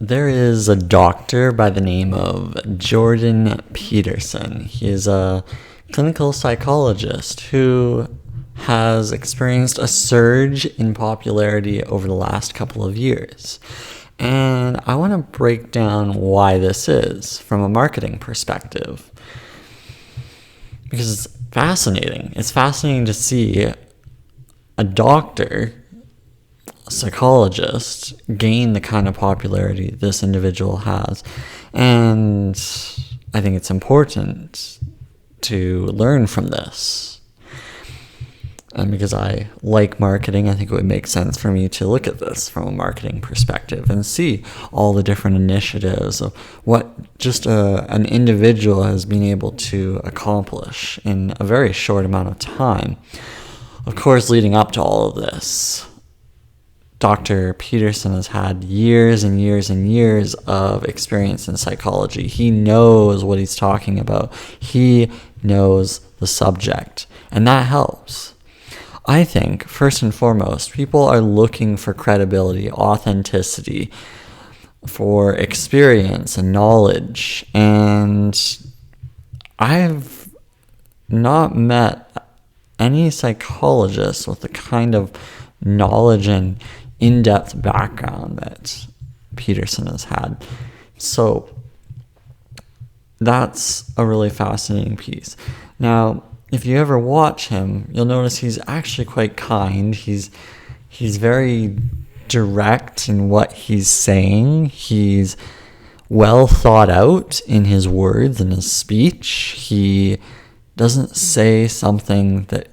There is a doctor by the name of Jordan Peterson. He is a clinical psychologist who has experienced a surge in popularity over the last couple of years. And I want to break down why this is from a marketing perspective. Because it's fascinating. It's fascinating to see a doctor, a psychologist, gain the kind of popularity this individual has. And I think it's important to learn from this. And because I like marketing, I think it would make sense for me to look at this from a marketing perspective and see all the different initiatives of what just an individual has been able to accomplish in a very short amount of time. Of course, leading up to all of this, Dr. Peterson has had years and years and years of experience in psychology. He knows what he's talking about. He knows the subject, and that helps. I think, first and foremost, people are looking for credibility, authenticity, for experience and knowledge, and I've not met any psychologist with the kind of knowledge and in-depth background that Peterson has had. So that's a really fascinating piece. Now, if you ever watch him, you'll notice he's actually quite kind. He's very direct in what he's saying. He's well thought out in his words and his speech. He doesn't say something that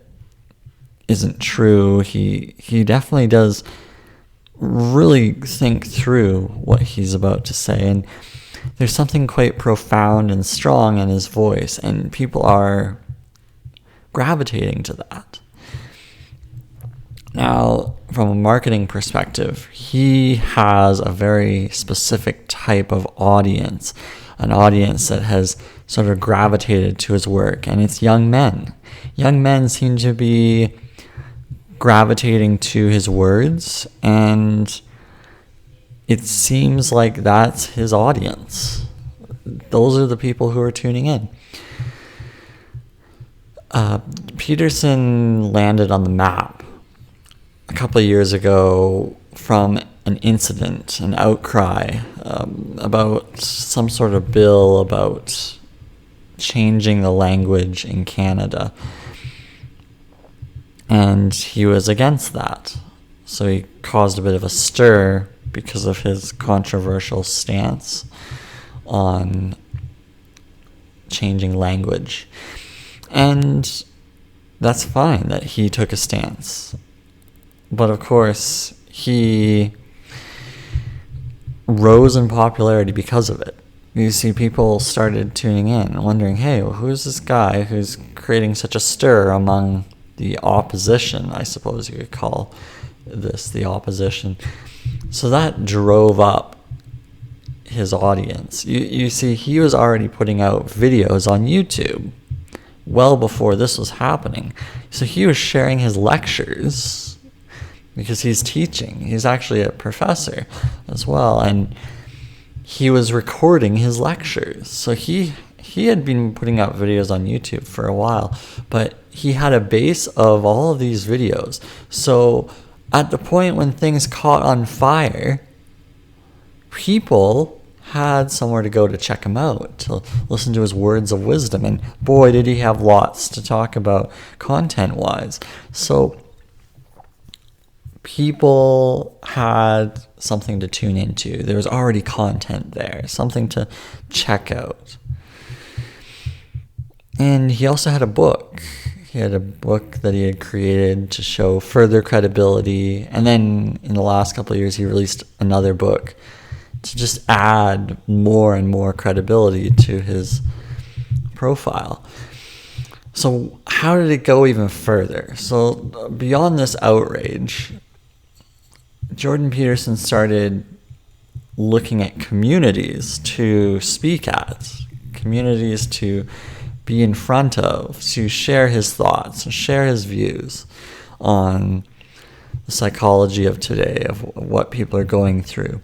isn't true. He definitely does really think through what he's about to say, and there's something quite profound and strong in his voice, and people are gravitating to that. Now, from a marketing perspective, he has a very specific type of audience, an audience that has sort of gravitated to his work, and it's young men. Young men seem to be gravitating to his words, and it seems like that's his audience. Those are the people who are tuning in. Peterson landed on the map a couple of years ago from an incident, an outcry about some sort of bill about changing the language in Canada. And he was against that. So he caused a bit of a stir because of his controversial stance on changing language. And that's fine that he took a stance. But of course, he rose in popularity because of it. You see, people started tuning in and wondering, hey, well, who's this guy who's creating such a stir among the opposition? I suppose you could call this the opposition. So that drove up his audience. You see, he was already putting out videos on YouTube well before this was happening. So he was sharing his lectures because he's teaching. He's actually a professor as well, and he was recording his lectures. So he had been putting out videos on YouTube for a while, but he had a base of all of these videos. So at the point when things caught on fire, people had somewhere to go to check him out, to listen to his words of wisdom. And boy, did he have lots to talk about content-wise. So people had something to tune into. There was already content there, something to check out. And he also had a book. He had a book that he had created to show further credibility. And then in the last couple of years, he released another book to just add more and more credibility to his profile. So how did it go even further? So beyond this outrage, Jordan Peterson started looking at communities to speak at, communities to be in front of, to share his thoughts and share his views on the psychology of today, of what people are going through.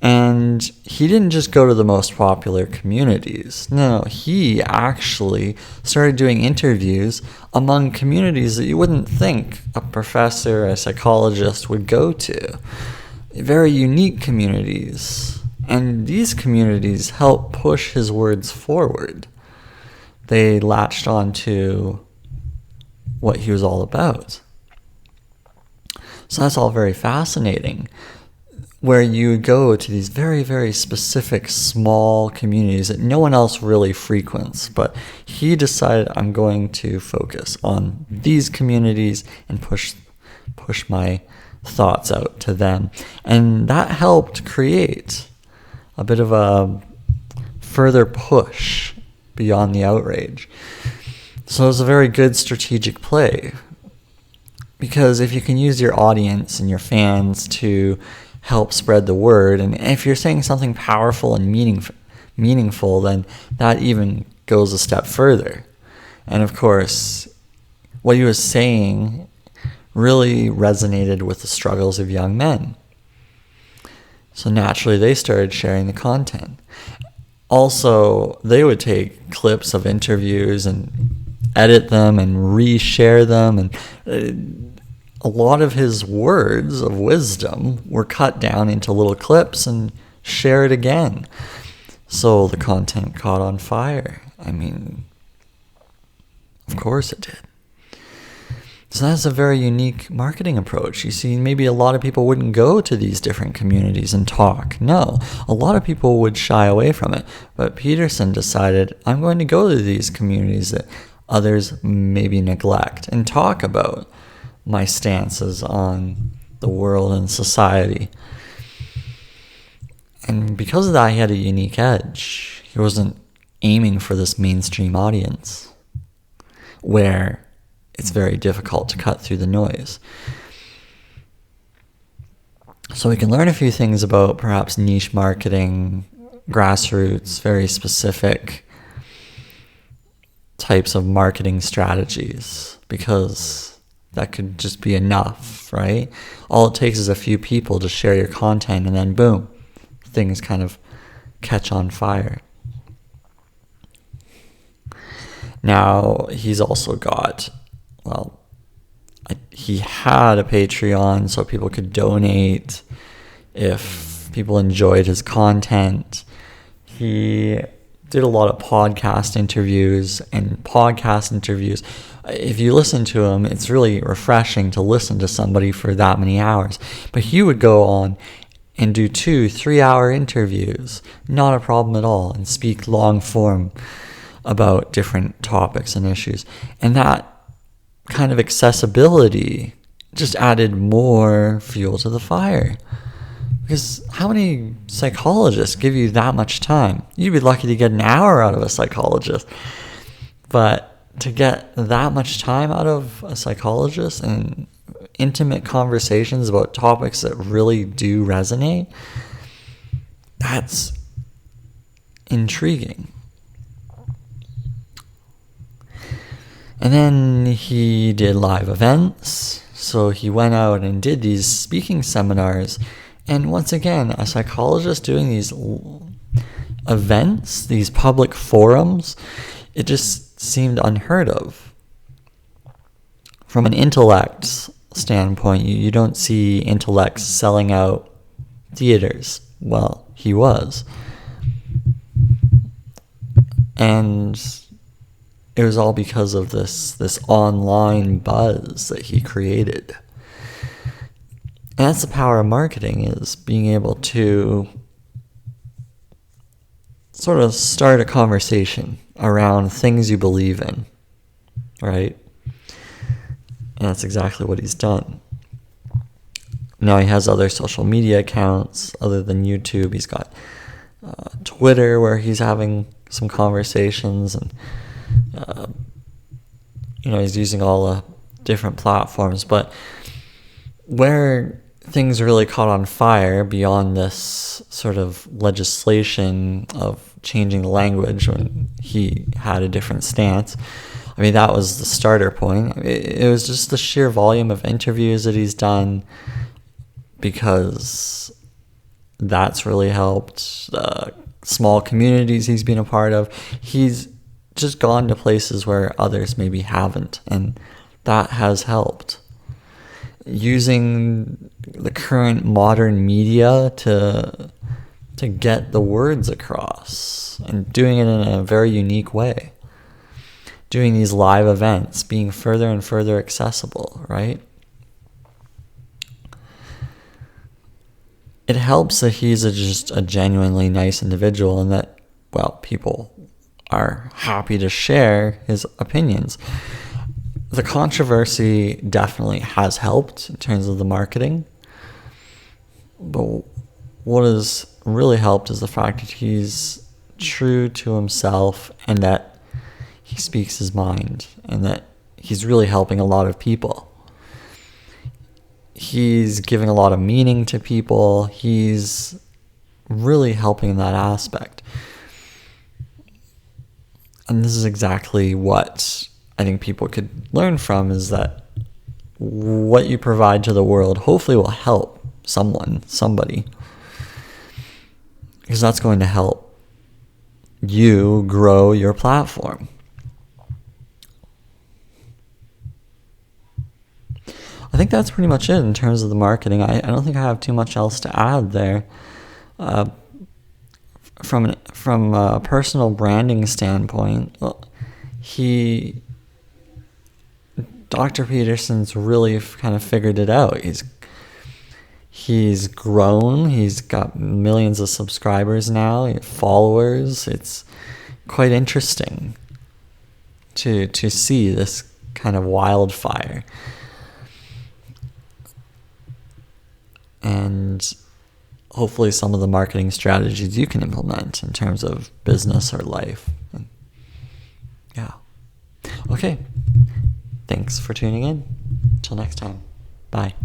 And he didn't just go to the most popular communities. No, he actually started doing interviews among communities that you wouldn't think a professor, a psychologist would go to. Very unique communities. And these communities helped push his words forward. They latched on to what he was all about. So that's all very fascinating, where you go to these very, very specific small communities that no one else really frequents. But he decided, I'm going to focus on these communities and push my thoughts out to them. And that helped create a bit of a further push beyond the outrage. So it was a very good strategic play, because if you can use your audience and your fans to help spread the word, and if you're saying something powerful and meaningful, then that even goes a step further. And of course, what he was saying really resonated with the struggles of young men. So naturally, they started sharing the content. Also, they would take clips of interviews and edit them and reshare them, and a lot of his words of wisdom were cut down into little clips and shared again. So the content caught on fire. I mean, of course it did. So that's a very unique marketing approach. You see, maybe a lot of people wouldn't go to these different communities and talk. No, a lot of people would shy away from it. But Peterson decided, I'm going to go to these communities that others maybe neglect and talk about my stances on the world and society. And because of that, he had a unique edge. He wasn't aiming for this mainstream audience where it's very difficult to cut through the noise. So we can learn a few things about perhaps niche marketing, grassroots, very specific types of marketing strategies, because that could just be enough, right? All it takes is a few people to share your content, and then boom, things kind of catch on fire. Now, he's also got, he had a Patreon so people could donate if people enjoyed his content. He did a lot of podcast interviews, if you listen to him, it's really refreshing to listen to somebody for that many hours. But he would go on and do 2-3 hour interviews, not a problem at all, and speak long form about different topics and issues. And that kind of accessibility just added more fuel to the fire. Because how many psychologists give you that much time? You'd be lucky to get an hour out of a psychologist. But to get that much time out of a psychologist and intimate conversations about topics that really do resonate, that's intriguing. And then he did live events. So he went out and did these speaking seminars. And once again, a psychologist doing these events, these public forums, it just seemed unheard of. From an intellect standpoint, you don't see intellects selling out theaters. Well, he was. And it was all because of this online buzz that he created. And that's the power of marketing, is being able to sort of start a conversation around things you believe in, right? And that's exactly what he's done. Now he has other social media accounts other than YouTube. He's got Twitter, where he's having some conversations, and he's using all the different platforms. But where things really caught on fire beyond this sort of legislation of changing the language when he had a different stance, I mean, that was the starter point. It was just the sheer volume of interviews that he's done, because That's really helped. Small communities he's been a part of. He's just gone to places where others maybe haven't, and that has helped. Using the current modern media to get the words across, and doing it in a very unique way. Doing these live events, being further and further accessible, right? It helps that he's just a genuinely nice individual, and that, well, people are happy to share his opinions. The controversy definitely has helped in terms of the marketing. But what has really helped is the fact that he's true to himself, and that he speaks his mind, and that he's really helping a lot of people. He's giving a lot of meaning to people. He's really helping in that aspect. And this is exactly what I think people could learn from, is that what you provide to the world hopefully will help somebody. Because that's going to help you grow your platform. I think that's pretty much it in terms of the marketing. I don't think I have too much else to add there. From a personal branding standpoint, Dr. Peterson's really kind of figured it out. He's grown. He's got millions of subscribers now, followers. It's quite interesting to see this kind of wildfire. And hopefully some of the marketing strategies you can implement in terms of business or life. Yeah. Okay. Thanks for tuning in. Till next time. Bye.